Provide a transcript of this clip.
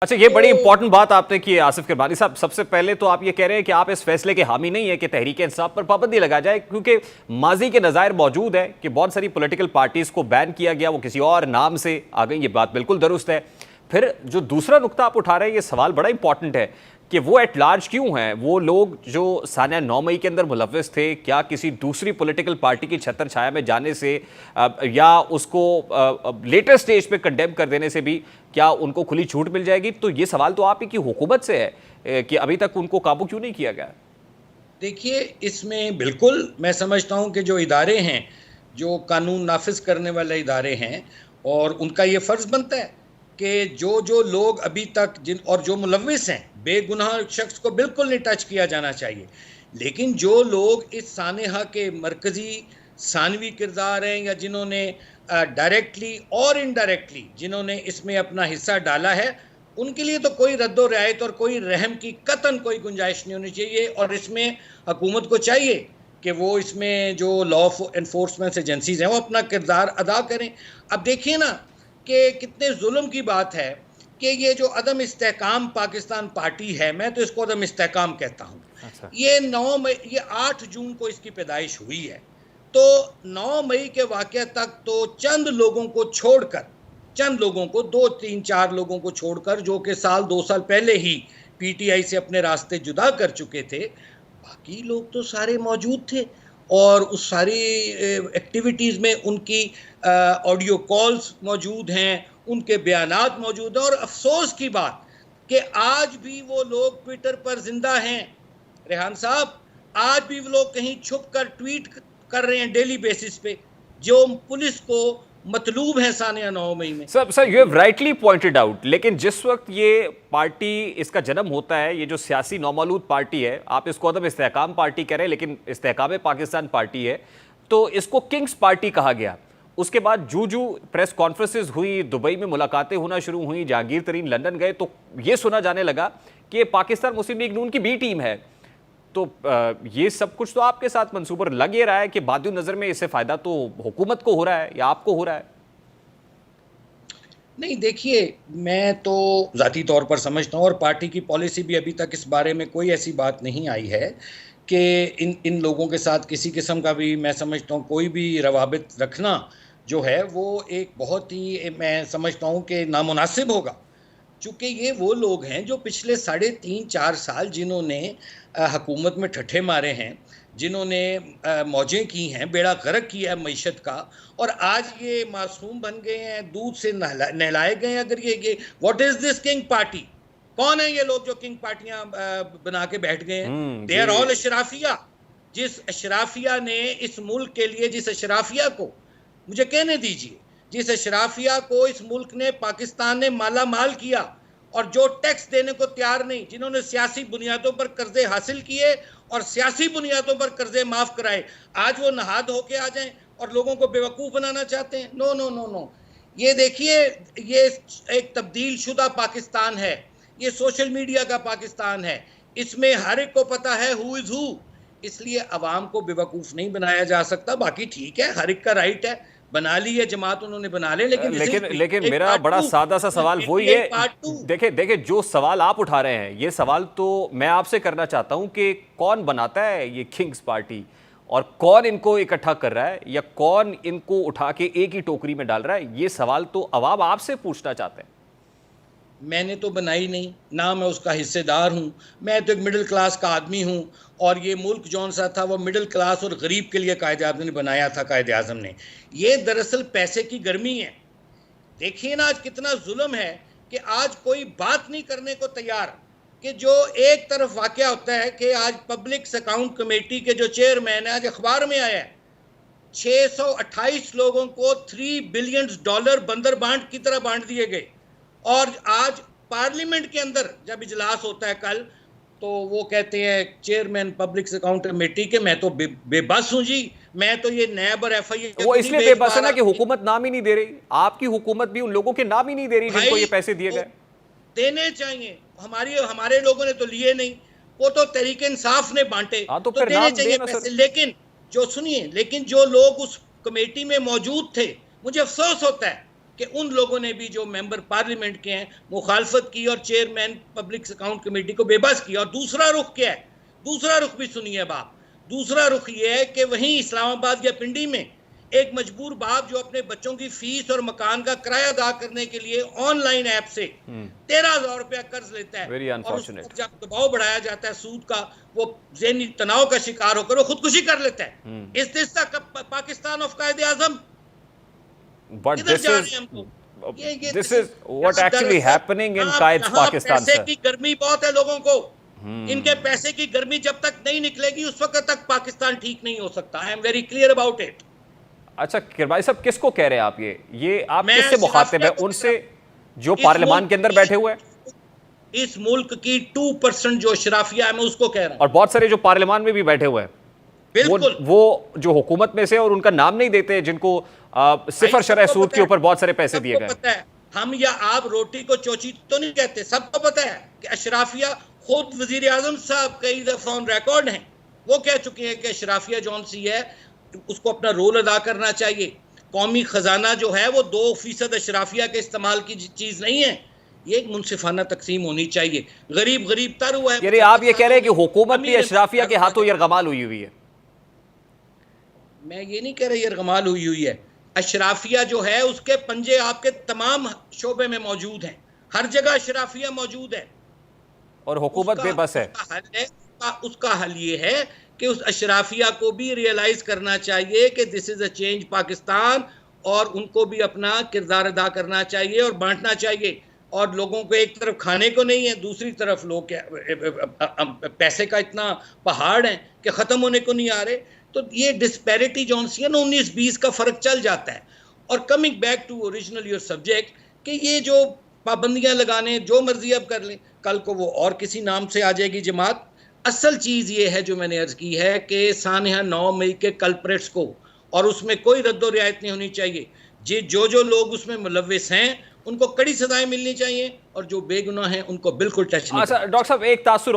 अच्छा, ये बड़ी तो इंपॉर्टेंट बात आपने की है आसिफ किरमानी साहब। सबसे पहले तो आप ये कह रहे हैं कि आप इस फैसले के हामी नहीं है कि तहरीक इंसाफ पर पाबंदी लगा जाए, क्योंकि माजी के नज़ायर मौजूद है कि बहुत सारी पॉलिटिकल पार्टीज को बैन किया गया, वो किसी और नाम से आ गई। ये बात बिल्कुल दुरुस्त है। फिर जो दूसरा नुक्ता आप उठा रहे हैं, ये सवाल बड़ा इंपॉर्टेंट है कि वो एट लार्ज क्यों हैं? वो लोग जो सानिया 9 मई के अंदर मुलव्वस थे, क्या किसी दूसरी पॉलिटिकल पार्टी की छत्र छाया में जाने से या उसको लेटर स्टेज पे कंडेम कर देने से भी क्या उनको खुली छूट मिल जाएगी? तो ये सवाल तो आप ही की हुकूमत से है कि अभी तक उनको काबू क्यों नहीं किया गया? देखिए, इसमें बिल्कुल मैं समझता हूं कि जो इदारे हैं, जो कानून नाफिज करने वाले इदारे हैं, और उनका ये फ़र्ज़ बनता है कि जो जो लोग अभी तक जिन और जो मुलव्विस हैं, बेगुनाह शख्स को बिल्कुल नहीं टच किया जाना चाहिए। लेकिन जो लोग इस सानेहा के मरकज़ी सानवी किरदार हैं, या जिन्होंने डायरेक्टली और इनडायरेक्टली जिन्होंने इसमें अपना हिस्सा डाला है, उनके लिए तो कोई रद्दो रियायत और कोई रहम की कतन कोई गुंजाइश नहीं होनी चाहिए। और इसमें हुकूमत को चाहिए कि वो इसमें जो लॉ एनफोर्समेंट एजेंसीज हैं वो अपना किरदार अदा करें। अब देखिए ना कि कितने जुल्म की बात है कि ये जो अदम इस्तेहकाम पाकिस्तान पार्टी है, मैं तो इसको अदम इस्तेहकाम कहता हूँ। अच्छा। ये 9 मई, ये 8 जून को इसकी पैदाइश हुई है। तो 9 मई के वाक़या तक तो चंद लोगों को छोड़कर, चंद लोगों को, 2 3 4 लोगों को छोड़कर, जो कि साल 2 साल पहले ही पीटीआई से अपने रास्ते जुदा कर चुके थे, बाकी लोग तो सारे मौजूद थे। और उस सारी एक्टिविटीज़ में उनकी ऑडियो कॉल्स मौजूद हैं, उनके बयानात मौजूद हैं। और अफसोस की बात कि आज भी वो लोग ट्विटर पर जिंदा हैं। रेहान साहब, आज भी वो लोग कहीं छुप कर ट्वीट कर रहे हैं डेली बेसिस पे, जो पुलिस को मतलूब है सानिया 9 मई में। Sir you have rightly pointed out, लेकिन जिस वक्त ये पार्टी इसका जन्म होता है, ये जो सियासी नौमौलूद पार्टी है, आप इसको अदम इस्तेहकाम पार्टी कह रहे हैं लेकिन इस्तेहकाम पाकिस्तान पार्टी है, तो इसको किंग्स पार्टी कहा गया। उसके बाद जू जू प्रेस कॉन्फ्रेंसेस हुई, दुबई में मुलाकातें होना शुरू हुई, जहांगीर तरीन लंदन गए, तो ये सुना जाने लगा कि पाकिस्तान मुस्लिम लीग नून की बी टीम है। तो ये सब कुछ तो आपके साथ मंसूबर लग ये रहा है कि बाद नज़र में इससे फ़ायदा तो हुकूमत को हो रहा है या आपको हो रहा है? नहीं, देखिए, मैं तो ज़ाती तौर पर समझता हूँ, और पार्टी की पॉलिसी भी अभी तक इस बारे में कोई ऐसी बात नहीं आई है कि इन लोगों के साथ किसी किस्म का भी, मैं समझता हूँ, कोई भी रवाबित रखना जो है वो एक बहुत ही, मैं समझता हूँ कि नामुनासिब होगा। चूँकि ये वो लोग हैं जो पिछले 3.5 4 साल जिन्होंने हुकूमत में ठट्ठे मारे हैं, जिन्होंने मौजें की हैं, बेड़ा गर्क किया है मईशत का, और आज ये मासूम बन गए हैं, दूध से नहलाए गए हैं। अगर ये what is this king party? कौन है ये लोग जो किंग पार्टियां बना के बैठ गए हैं? दे आर ऑल अशराफिया। जिस अशराफिया ने इस मुल्क के लिए, जिस अशराफिया को, मुझे कहने दीजिए, जिस अशराफिया को इस मुल्क ने, पाकिस्तान ने माला माल किया, और जो टैक्स देने को तैयार नहीं, जिन्होंने सियासी बुनियादों पर कर्जे हासिल किए और सियासी बुनियादों पर कर्जे माफ कराए, आज वो नहाद होके आ जाएं और लोगों को बेवकूफ़ बनाना चाहते हैं? No no no no. ये देखिए, ये एक तब्दील शुदा पाकिस्तान है, ये सोशल मीडिया का पाकिस्तान है। इसमें हर एक को पता है हु इज़ हु, इसलिए अवाम को बेवकूफ़ नहीं बनाया जा सकता। बाकी ठीक है, हर एक का राइट है, बना ली है जमात, उन्होंने बना ले, लेकिन लेकिन मेरा बड़ा सादा सा सवाल वही है। देखे देखे जो सवाल आप उठा रहे हैं, ये सवाल तो मैं आपसे करना चाहता हूं कि कौन बनाता है ये किंग्स पार्टी, और कौन इनको इकट्ठा कर रहा है, या कौन इनको उठा के एक ही टोकरी में डाल रहा है? ये सवाल तो अवाम आपसे पूछना चाहते हैं। मैंने तो बनाई नहीं, ना मैं उसका हिस्सेदार हूँ। मैं तो एक मिडिल क्लास का आदमी हूँ, और ये मुल्क जौन सा था वो मिडिल क्लास और गरीब के लिए कायदे आज़म ने बनाया था। कायदे आज़म ने, ये दरअसल पैसे की गर्मी है। देखिए ना आज कितना जुल्म है कि आज कोई बात नहीं करने को तैयार, कि जो एक तरफ वाक़या होता है कि आज पब्लिक अकाउंट कमेटी के जो चेयरमैन है, आज अखबार में आया है 628 लोगों को $3 बिलियन बंदर बांट की तरह बांट दिए गए। और आज पार्लियामेंट के अंदर जब इजलास होता है कल, तो वो कहते हैं चेयरमैन पब्लिक अकाउंट कमेटी के, मैं तो बेबस हूं जी, मैं तो ये नैब और एफआई वो इसलिए बेबस है ना कि हुकूमत नाम ही नहीं दे रही। आपकी हुकूमत भी उन लोगों के नाम ही नहीं दे रही जिनको ये पैसे दिए गए। देने चाहिए, हमारे लोगों ने तो लिए नहीं, वो तो तहरीक इंसाफ ने बांटे, तो तो देने चाहिए पैसे। लेकिन जो, सुनिए, लेकिन जो लोग उस कमेटी में मौजूद थे, मुझे अफसोस होता है कि उन लोगों ने भी जो मेंबर पार्लियामेंट के हैं मुखालफत की और चेयरमैन पब्लिक अकाउंट कमेटी को बेबस किया। और दूसरा रुख क्या है, दूसरा रुख भी सुनिए बाप, दूसरा रुख ये है कि वहीं इस्लामाबाद या पिंडी में एक मजबूर बाप जो अपने बच्चों की फीस और मकान का किराया अदा करने के लिए ऑनलाइन ऐप से 13,000 रुपया कर्ज लेता है और उस पर जब दबाव बढ़ाया जाता है सूद का, वो ज़हनी तनाव का शिकार होकर वो खुदकुशी कर लेता है। इस दिस पाकिस्तान ऑफ कायदे आजम? But this is what actually happening in Qaed's Pakistan, पैसे की गर्मी बहुत है लोगों को, इनके पैसे की गर्मी जब तक नहीं निकलेगी उस वक्त तक पाकिस्तान ठीक नहीं हो सकता। I am very clear about it. अच्छा किरबाई साहब, किसको कह रहे हैं आप ये आप किससे मुखातिब है? उनसे जो पार्लियामान के अंदर बैठे हुए हैं? इस मुल्क की 2% जो अशराफिया है मैं उसको कह रहा हूं। और बहुत सारे जो पार्लियामान में भी बैठे हुए हैं, बिल्कुल वो जो हुकूमत में से और उनका नाम नहीं देते, जिनको सिफर शरह सूद के ऊपर बहुत सारे पैसे दिए गए। पता है, हम या आप रोटी को चोची तो नहीं कहते, सबको पता है कि अशराफिया खुद वजीर आजम साहब कई दफा ऑन रिकॉर्ड हैं, वो कह चुके हैं कि अशराफिया जौन सी है उसको अपना रोल अदा करना चाहिए। कौमी खजाना जो है वो 2% अशराफिया के इस्तेमाल की चीज नहीं है, ये एक मुनसिफाना तकसीम होनी चाहिए। गरीब गरीब तर हुआ है। यानी आप ये कह रहे हैं कि हुकूमत भी अशराफिया के हाथों यरगमाल हुई हुई है? मैं ये नहीं कह रहा यरगमाल हुई है, अशराफिया जो है उसके पंजे आपके तमाम शोबे में मौजूद हैं, हर जगह अशराफिया मौजूद है और हुकूमत बेबस है। उसका हल ये है कि उस अशराफिया को भी रियलाइज करना चाहिए कि this is a change Pakistan, और उनको भी अपना किरदार अदा करना चाहिए और बांटना चाहिए। और लोगों को एक तरफ खाने को नहीं है, दूसरी तरफ लोग पैसे का इतना पहाड़ है कि ख़त्म होने को नहीं आ रहे। तो ये डिस्पैरिटी जौन सी है ना 19-20 का फ़र्क चल जाता है। और coming back to original your subject, कि ये जो पाबंदियां लगाने जो मर्जी अब कर लें, कल को वो और किसी नाम से आ जाएगी जमात। असल चीज़ ये है जो मैंने अर्ज़ की है कि सानहा 9 मई के कल्प्रेट्स को, और उसमें कोई रद्दो रियायत नहीं होनी चाहिए। जो लोग उसमें मुलव्विस हैं उनको कड़ी सजाएं मिलनी चाहिए और जो बेगुनाह हैं उनको बिल्कुल टच नहीं। अच्छा डॉक्टर साहब, एक तासुर